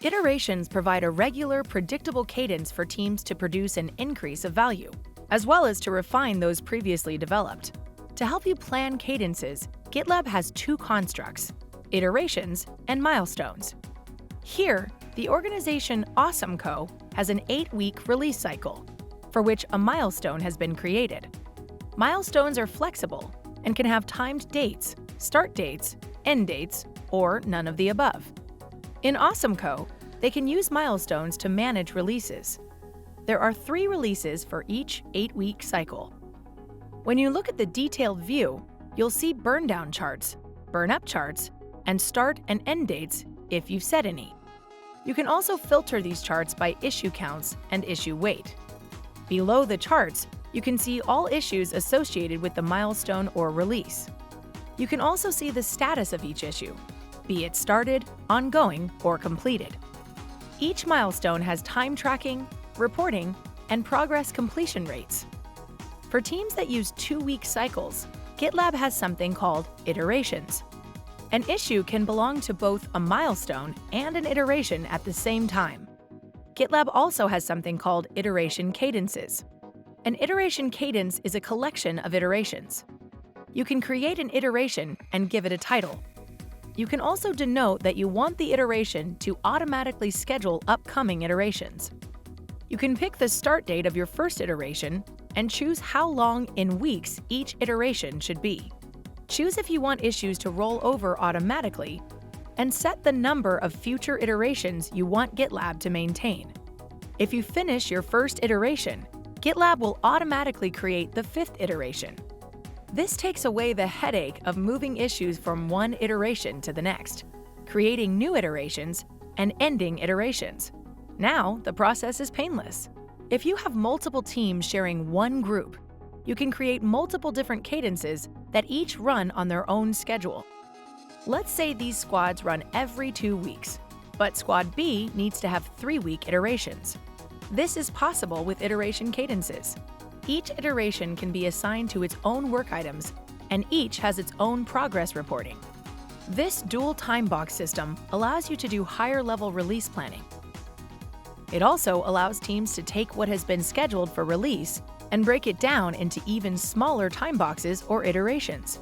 Iterations provide a regular, predictable cadence for teams to produce an increase of value, as well as to refine those previously developed. To help you plan cadences, GitLab has two constructs: iterations and milestones. Here, the organization AwesomeCo has an 8-week release cycle, for which a milestone has been created. Milestones are flexible and can have timed dates, start dates, end dates, or none of the above. In AwesomeCo, they can use milestones to manage releases. There are 3 releases for each 8-week cycle. When you look at the detailed view, you'll see burn-down charts, burn-up charts, and start and end dates if you've set any. You can also filter these charts by issue counts and issue weight. Below the charts, you can see all issues associated with the milestone or release. You can also see the status of each issue, be it started, ongoing, or completed. Each milestone has time tracking, reporting, and progress completion rates. For teams that use 2-week cycles, GitLab has something called iterations. An issue can belong to both a milestone and an iteration at the same time. GitLab also has something called iteration cadences. An iteration cadence is a collection of iterations. You can create an iteration and give it a title. You can also denote that you want the iteration to automatically schedule upcoming iterations. You can pick the start date of your first iteration and choose how long in weeks each iteration should be. Choose if you want issues to roll over automatically, and set the number of future iterations you want GitLab to maintain. If you finish your first iteration, GitLab will automatically create the 5th iteration. This takes away the headache of moving issues from one iteration to the next, creating new iterations, and ending iterations. Now, the process is painless. If you have multiple teams sharing one group, you can create multiple different cadences that each run on their own schedule. Let's say these squads run every 2 weeks, but Squad B needs to have 3-week iterations. This is possible with iteration cadences. Each iteration can be assigned to its own work items, and each has its own progress reporting. This dual time box system allows you to do higher-level release planning. It also allows teams to take what has been scheduled for release and break it down into even smaller time boxes or iterations.